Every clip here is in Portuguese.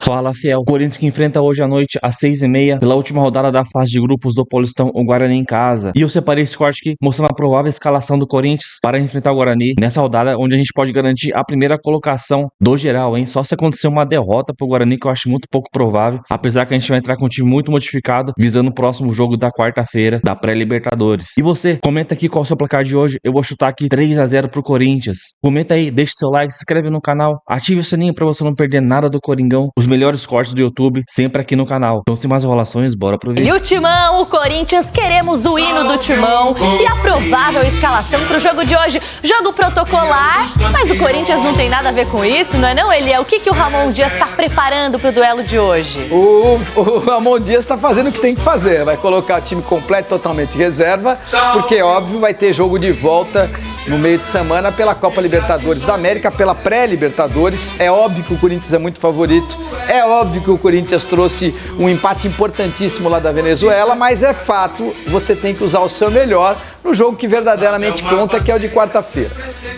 Fala, fiel. Corinthians que enfrenta hoje à noite às 6h30 pela última rodada da fase de grupos do Paulistão, o Guarani em casa. E eu separei esse corte aqui mostrando a provável escalação do Corinthians para enfrentar o Guarani nessa rodada, onde a gente pode garantir a primeira colocação do geral, hein? Só se acontecer uma derrota pro Guarani, que eu acho muito pouco provável, apesar que a gente vai entrar com um time muito modificado, visando o próximo jogo da quarta-feira da pré-Libertadores. E você, comenta aqui qual é o seu placar de hoje. Eu vou chutar aqui 3-0 pro Corinthians. Comenta aí, deixa seu like, se inscreve no canal, ative o sininho para você não perder nada do Coringão. Os melhores cortes do YouTube, sempre aqui no canal. Então, sem mais enrolações, bora pro vídeo. E o Timão, o Corinthians, queremos o hino do Timão e a provável escalação pro jogo de hoje. Jogo protocolar, mas o Corinthians não tem nada a ver com isso, não é não, Elia? O que o Ramon Dias tá preparando pro duelo de hoje? O Ramon Dias tá fazendo o que tem que fazer. Vai colocar o time completo, totalmente reserva, porque, óbvio, vai ter jogo de volta no meio de semana pela Copa Libertadores da América, pela pré-Libertadores. É óbvio que o Corinthians é muito favorito. É óbvio que o Corinthians trouxe um empate importantíssimo lá da Venezuela, mas é fato, você tem que usar o seu melhor no jogo que verdadeiramente conta, que é o de quarta-feira.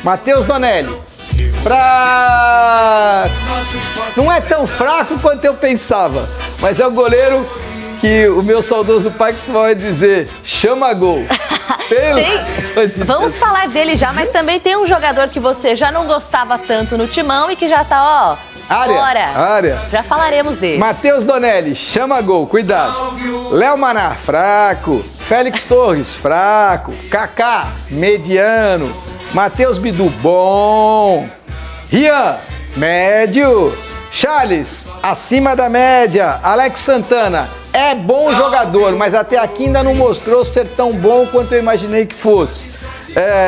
Matheus Donelli, fraco. Não é tão fraco quanto eu pensava, mas é o goleiro que o meu saudoso pai costumava dizer, chama gol. Vamos falar dele já, mas também tem um jogador que você já não gostava tanto no Timão e que já tá, fora. Já falaremos dele. Matheus Donelli, chama gol, cuidado. Léo Maná, fraco. Félix Torres, fraco. Kaká, mediano. Matheus Bidu, bom. Rian, médio. Charles, acima da média. Alex Santana, é bom jogador, mas até aqui ainda não mostrou ser tão bom quanto eu imaginei que fosse.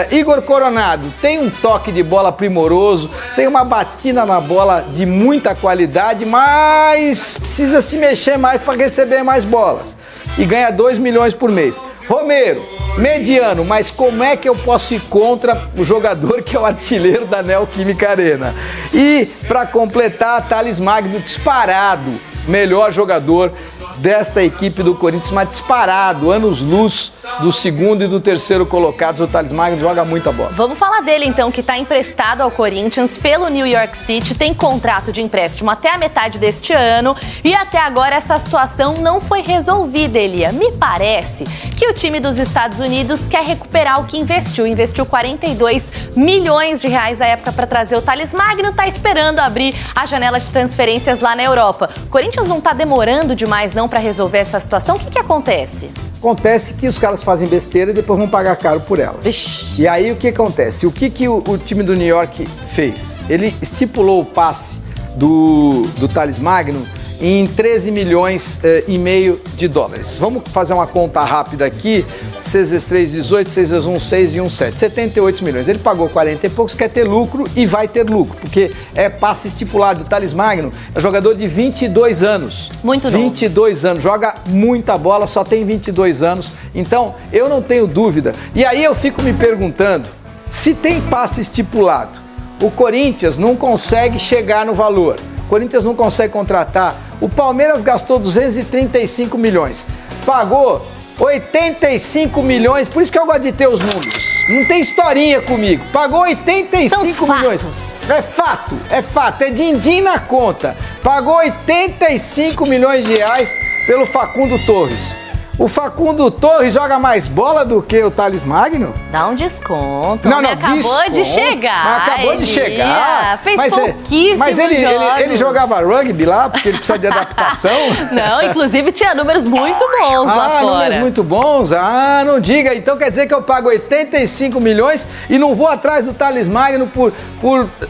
Igor Coronado, tem um toque de bola primoroso, tem uma batida na bola de muita qualidade, mas precisa se mexer mais para receber mais bolas. E ganha 2 milhões por mês. Romero, mediano, mas como é que eu posso ir contra o jogador que é o artilheiro da Neoquímica Arena? E para completar, Thales Magno, disparado, melhor jogador desta equipe do Corinthians, mas disparado, anos-luz do segundo e do terceiro colocados. O Thales Magno joga muita bola. Vamos falar dele então, que está emprestado ao Corinthians pelo New York City, tem contrato de empréstimo até a metade deste ano e até agora essa situação não foi resolvida, Elia. Me parece que o time dos Estados Unidos quer recuperar o que investiu 42 milhões de reais à época para trazer o Thales Magno, está esperando abrir a janela de transferências lá na Europa. O Corinthians não está demorando demais não para resolver essa situação? O que acontece? Acontece que os caras fazem besteira e depois vão pagar caro por elas. Ixi. E aí o que acontece? O que o time do New York fez? Ele estipulou o passe do Thales Magno em 13 milhões e meio de dólares. Vamos fazer uma conta rápida aqui. 6 vezes 3, 18, 6 vezes 1, 6 e 1, 7. 78 milhões. Ele pagou 40 e poucos, quer ter lucro e vai ter lucro, porque é passe estipulado. O Thales Magno é jogador de 22 anos. Muito novo. 22 anos, joga muita bola, só tem 22 anos. Então, eu não tenho dúvida. E aí eu fico me perguntando, se tem passe estipulado, o Corinthians não consegue chegar no valor. O Corinthians não consegue contratar. O Palmeiras gastou 235 milhões. Pagou 85 milhões. Por isso que eu gosto de ter os números. Não tem historinha comigo. Pagou 85 milhões. É fato. É din-din na conta. Pagou 85 milhões de reais pelo Facundo Torres. O Facundo Torres joga mais bola do que o Thales Magno? Dá um desconto. Não, acabou desconto. de chegar. Mas acabou de chegar. Fez pouquíssimos Mas ele jogava rugby lá, porque ele precisa de adaptação? Não, inclusive tinha números muito bons lá fora. Números muito bons? Não diga. Então quer dizer que eu pago 85 milhões e não vou atrás do Thales Magno por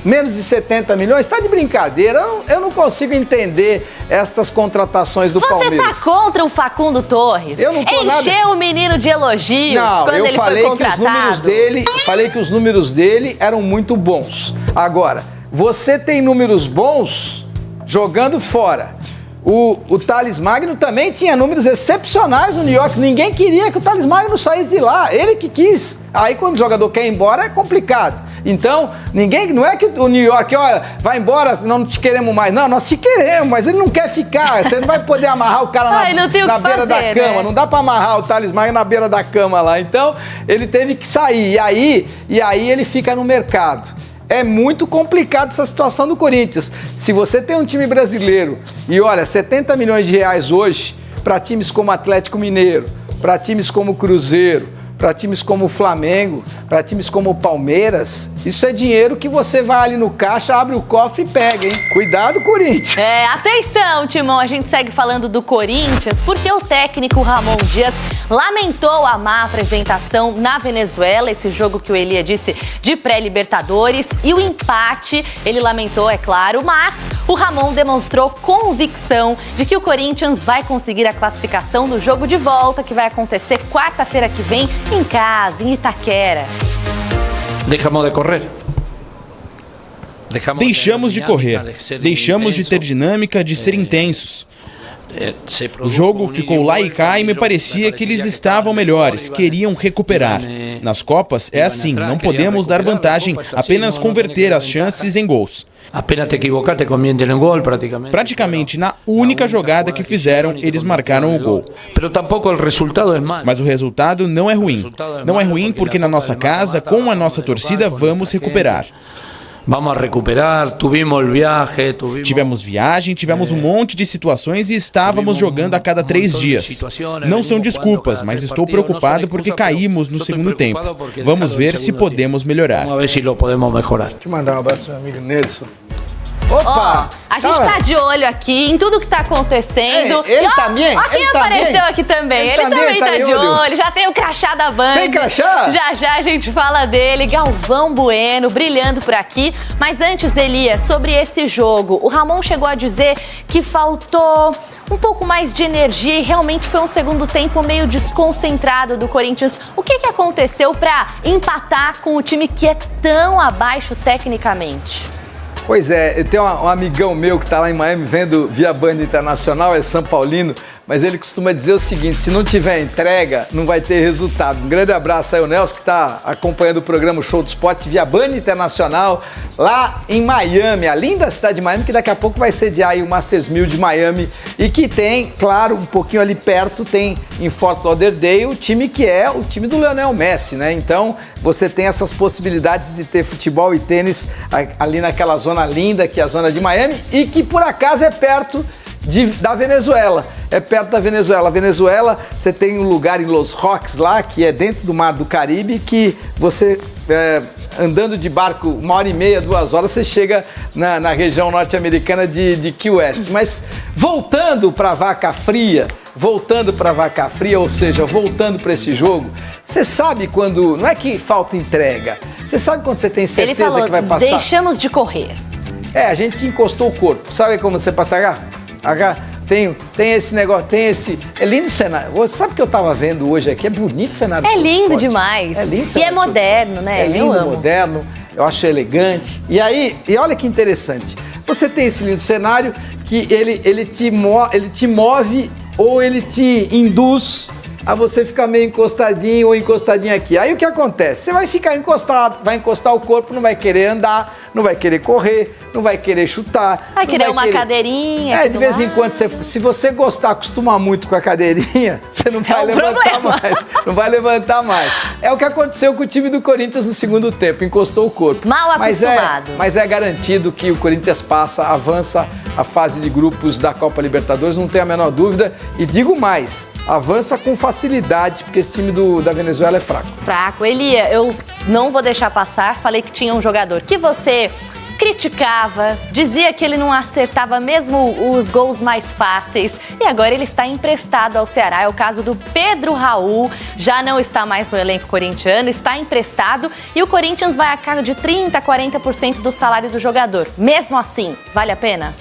menos de 70 milhões? Tá de brincadeira. Eu não consigo entender estas contratações do Palmeiras. Você tá contra o Facundo Torres? Eu não tô Encheu o menino de elogios quando ele foi contratado. Falei que os números dele eram muito bons. Agora, você tem números bons jogando fora. O Thales Magno também tinha números excepcionais no New York. Ninguém queria que o Thales Magno saísse de lá. Ele que quis. Aí quando o jogador quer ir embora é complicado. Então, não é que o New York, vai embora, não te queremos mais. Não, nós te queremos, mas ele não quer ficar. Você não vai poder amarrar o cara na beira da cama. Né? Não dá pra amarrar o Thales Magno na beira da cama lá. Então, ele teve que sair. E aí ele fica no mercado. É muito complicado essa situação do Corinthians. Se você tem um time brasileiro e olha, 70 milhões de reais hoje para times como Atlético Mineiro, para times como Cruzeiro, para times como Flamengo, para times como Palmeiras, isso é dinheiro que você vai ali no caixa, abre o cofre e pega, hein? Cuidado, Corinthians. Atenção, Timão, a gente segue falando do Corinthians, porque o técnico Ramon Dias lamentou a má apresentação na Venezuela, esse jogo que o Elia disse de pré-Libertadores, e o empate, ele lamentou, é claro, mas o Ramon demonstrou convicção de que o Corinthians vai conseguir a classificação do jogo de volta, que vai acontecer quarta-feira que vem, em casa, em Itaquera. Deixamos de correr, deixamos de ter dinâmica, de ser intensos. O jogo ficou lá e cá e me parecia que eles estavam melhores, queriam recuperar. Nas Copas é assim, não podemos dar vantagem, apenas converter as chances em gols. Praticamente na única jogada que fizeram, eles marcaram o gol. Mas o resultado não é ruim. Não é ruim porque na nossa casa, com a nossa torcida, vamos recuperar. Tivemos viagem, tivemos um monte de situações e estávamos jogando a cada 3 dias. Não são desculpas, mas estou preocupado porque caímos no segundo tempo. Vamos ver se podemos melhorar. Deixa eu mandar um abraço pro meu amigo Nelson. Opa! A gente tá de olho aqui em tudo que tá acontecendo. Ele também? Ó quem apareceu aqui também. Ele também tá de olho. Já tem o crachá da Band. Tem crachá? Já a gente fala dele. Galvão Bueno, brilhando por aqui. Mas antes, Elia, sobre esse jogo, o Ramon chegou a dizer que faltou um pouco mais de energia e realmente foi um segundo tempo meio desconcentrado do Corinthians. O que aconteceu pra empatar com o time que é tão abaixo tecnicamente? Pois é, eu tenho um amigão meu que está lá em Miami vendo via Band Internacional, é São Paulino, mas ele costuma dizer o seguinte: se não tiver entrega, não vai ter resultado. Um grande abraço aí ao Nelson, que está acompanhando o programa Show do Sport via Band Internacional, lá em Miami, a linda cidade de Miami, que daqui a pouco vai sediar aí o Masters 1000 de Miami, e que tem, claro, um pouquinho ali perto, tem em Fort Lauderdale o time que é o time do Lionel Messi, né? Então, você tem essas possibilidades de ter futebol e tênis ali naquela zona linda, que é a zona de Miami, e que por acaso é perto da Venezuela, é perto da Venezuela. A Venezuela, você tem um lugar em Los Roques lá, que é dentro do Mar do Caribe, que você, andando de barco 1h30, 2 horas, você chega na região norte-americana de Key West. Mas voltando para Vaca Fria, ou seja, voltando para esse jogo, você sabe quando, não é que falta entrega, você sabe quando você tem certeza que vai passar? Deixamos de correr. A gente encostou o corpo, sabe como você passa tem esse negócio, é lindo o cenário. Sabe o que eu tava vendo hoje aqui? É bonito o cenário. É lindo demais. É lindo. E é moderno, né? É lindo, moderno, eu acho elegante. E olha que interessante. Você tem esse lindo cenário que ele te move ou ele te induz a você ficar meio encostadinho ou encostadinho aqui. Aí o que acontece? Você vai ficar encostado, vai encostar o corpo, não vai querer andar, não vai querer correr, não vai querer chutar. Vai querer uma cadeirinha. De vez em quando, se você acostumar muito com a cadeirinha, você não vai levantar mais. Não vai levantar mais. É o que aconteceu com o time do Corinthians no segundo tempo, encostou o corpo. Mal acostumado. Mas é garantido que o Corinthians avança a fase de grupos da Copa Libertadores, não tem a menor dúvida. E digo mais, avança com facilidade, porque esse time da Venezuela é fraco. Fraco. Elia, eu não vou deixar passar, falei que tinha um jogador que você criticava, dizia que ele não acertava mesmo os gols mais fáceis e agora ele está emprestado ao Ceará. É o caso do Pedro Raul, já não está mais no elenco corintiano, está emprestado e o Corinthians vai a cargo de 30% a 40% do salário do jogador. Mesmo assim, vale a pena?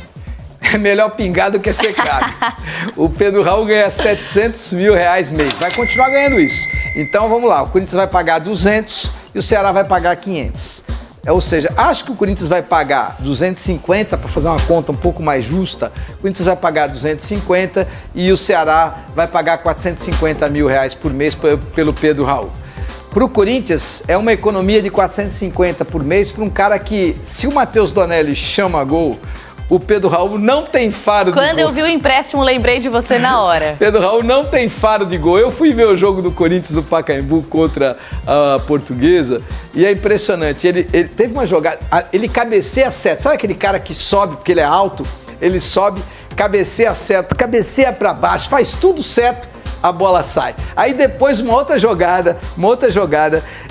É melhor pingar do que secar. O Pedro Raul ganha 700 mil reais mês, vai continuar ganhando isso. Então vamos lá, o Corinthians vai pagar 200 e o Ceará vai pagar 500. Ou seja, acho que o Corinthians vai pagar 250, para fazer uma conta um pouco mais justa, o Corinthians vai pagar 250 e o Ceará vai pagar 450 mil reais por mês pelo Pedro Raul. Para o Corinthians, é uma economia de 450 por mês para um cara que, se o Matheus Donelli chama gol, O Pedro Raul não tem faro de gol. Quando eu vi o empréstimo, lembrei de você na hora. Pedro Raul não tem faro de gol. Eu fui ver o jogo do Corinthians do Pacaembu contra a Portuguesa e é impressionante. Ele teve uma jogada, ele cabeceia certo. Sabe aquele cara que sobe porque ele é alto? Ele sobe, cabeceia certo, cabeceia para baixo, faz tudo certo, a bola sai. Aí depois uma outra jogada,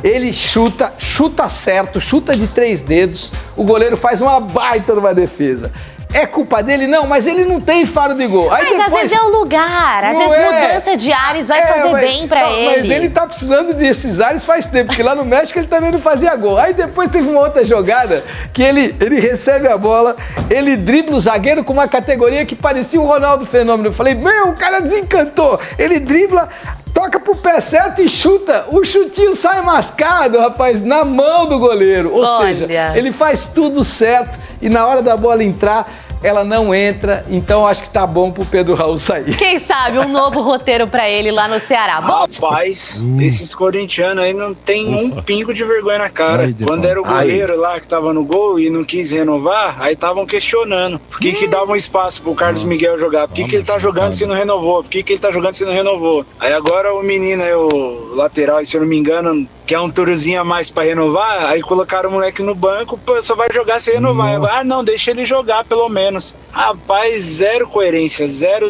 ele chuta certo, chuta de 3 dedos, o goleiro faz uma baita numa defesa. É culpa dele? Não, mas ele não tem faro de gol. Aí mas depois, às vezes é o lugar, às vezes mudança de ares vai fazer bem pra ele. Mas ele tá precisando desses ares faz tempo, porque lá no México ele também não fazia gol. Aí depois teve uma outra jogada que ele recebe a bola, ele dribla o zagueiro com uma categoria que parecia o Ronaldo Fenômeno. Eu falei, o cara desencantou. Ele dribla, toca pro pé certo e chuta. O chutinho sai mascado, rapaz, na mão do goleiro. Ou seja, ele faz tudo certo e na hora da bola entrar, ela não entra, então acho que tá bom pro Pedro Raul sair. Quem sabe um novo roteiro pra ele lá no Ceará. Bom, rapaz, esses corintianos aí não tem um pingo de vergonha na cara. Quando era o goleiro lá que tava no gol e não quis renovar, aí estavam questionando por que davam espaço pro Carlos Miguel jogar, por que ele tá jogando se não renovou, por que ele tá jogando se não renovou. Aí agora o menino, o lateral, se eu não me engano, quer um turozinho a mais pra renovar, aí colocaram o moleque no banco, só vai jogar se renovar. Agora, não, deixa ele jogar pelo menos. Rapaz, zero coerência, 0.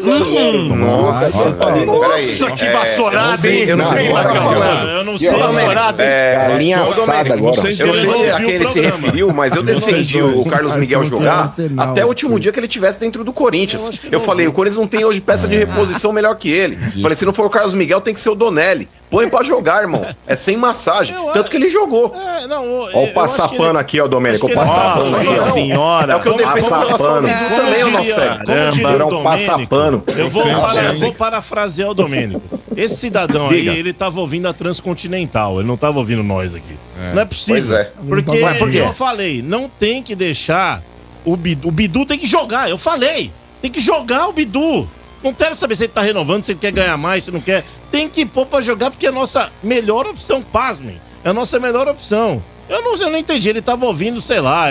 Nossa, que vassourada, hein? Eu não sei o que tá falando. Eu não sei vassourada, hein? Linha assada agora. Eu não sei a quem ele se referiu, mas eu defendi o Carlos Miguel jogar até o último dia que ele estivesse dentro do Corinthians. Eu falei, o Corinthians não tem hoje peça de reposição melhor que ele. Falei, se não for o Carlos Miguel, tem que ser o Donelli. Põe pra jogar, irmão. É sem massagem. Tanto que ele jogou. Olha o passapano aqui, ó, Domênico. O passapano aqui, ó. Nossa senhora. É o que eu defendo com relação ao Bidu também, o nosso Caramba, um passapano. Eu vou parafrasear o Domênico. Esse cidadão aí, ele tava ouvindo a Transcontinental. Ele não tava ouvindo nós aqui. Não é possível. Pois é. Porque eu falei, não tem que deixar o Bidu tem que jogar. Eu falei, tem que jogar o Bidu. Não quero saber se ele tá renovando, se ele quer ganhar mais, se não quer. Tem que pôr pra jogar porque é a nossa melhor opção, pasmem. É a nossa melhor opção. Eu não entendi, ele tava ouvindo, sei lá,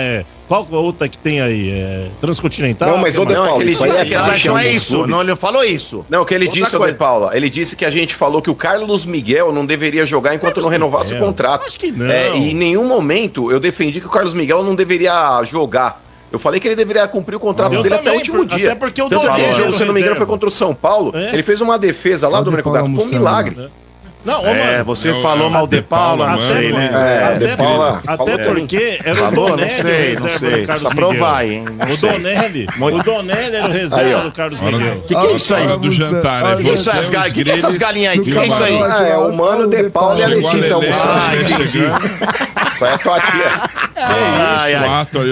qual outra que tem aí? Transcontinental? Não, mas o De Paula, ele disse que não é isso, não, ele falou isso. Não, o que ele disse, o De Paula, ele disse que a gente falou que o Carlos Miguel não deveria jogar enquanto não renovasse o contrato. Acho que não. E em nenhum momento eu defendi que o Carlos Miguel não deveria jogar. Eu falei que ele deveria cumprir o contrato dele até o último dia. Até porque o jogo, se não me engano, foi contra o São Paulo. Ele fez uma defesa lá, Domênico Gato, foi um milagre. Não, mano, você falou mal de Paula, não sei, né? Até porque era o Donelli o reserva do Carlos Miguel. Provar, hein? O Donelli era o reserva do Carlos Miguel. Que é isso aí? Do jantar, Que é essas galinhas aí? Que é isso aí? É o Mano, De Paula e a Letícia almoçando. Entendi. Isso aí é tua tia.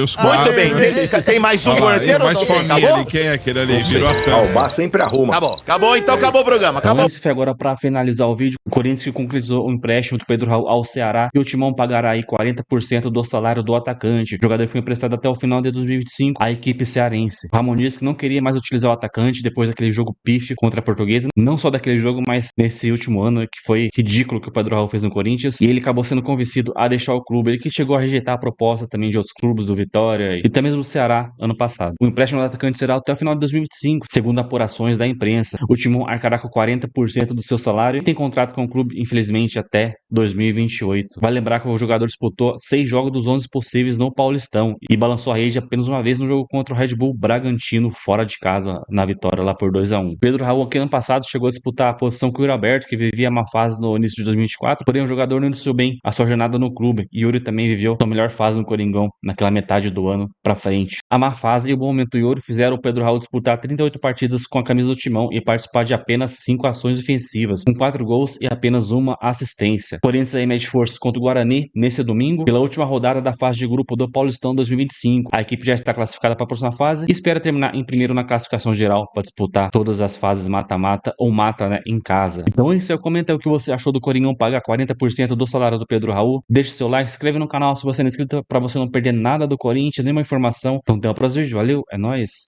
Os quatro. Muito bem, tem mais um corteiro? Mais fominha ali, quem é aquele ali? Virou a câmera. O Bar sempre arruma. Acabou, então acabou o programa. Então esse foi agora para finalizar o vídeo. O Corinthians que concretizou o empréstimo do Pedro Raul ao Ceará e o Timão pagará aí 40% do salário do atacante. O jogador foi emprestado até o final de 2025 à equipe cearense. O Ramon disse que não queria mais utilizar o atacante depois daquele jogo pífio contra a Portuguesa. Não só daquele jogo, mas nesse último ano que foi ridículo que o Pedro Raul fez no Corinthians. E ele acabou sendo convencido a deixar o clube. Ele que chegou a rejeitar a proposta também de outros clubes, do Vitória e até mesmo do Ceará ano passado. O empréstimo do atacante será até o final de 2025, segundo apurações da imprensa. O Timão arcará com 40% do seu salário e tem contrato com o clube, infelizmente, até 2028. Vale lembrar que o jogador disputou 6 jogos dos 11 possíveis no Paulistão e balançou a rede apenas uma vez no jogo contra o Red Bull Bragantino, fora de casa, na vitória lá por 2-1. Pedro Raul, aqui ano passado, chegou a disputar a posição com o Yuri Alberto, que vivia uma fase no início de 2024, porém o jogador não iniciou bem a sua jornada no clube. E Yuri também viveu sua melhor fase no Coringão, naquela metade do ano pra frente. A má fase e o bom momento do Yuri fizeram o Pedro Raul disputar 38 partidas com a camisa do Timão e participar de apenas 5 ações ofensivas, com 4 gols e apenas uma assistência. Corinthians aí mede força contra o Guarani nesse domingo, pela última rodada da fase de grupo do Paulistão 2025. A equipe já está classificada para a próxima fase e espera terminar em primeiro na classificação geral para disputar todas as fases mata-mata ou mata, né, em casa. Então é isso aí, comenta aí o que você achou do Coringão pagar 40% do salário do Pedro Raul. Deixe seu like, se inscreve no canal se você não é inscrito para você não perder nada do Corinthians, nenhuma informação. Então até o próximo vídeo, valeu, é nóis!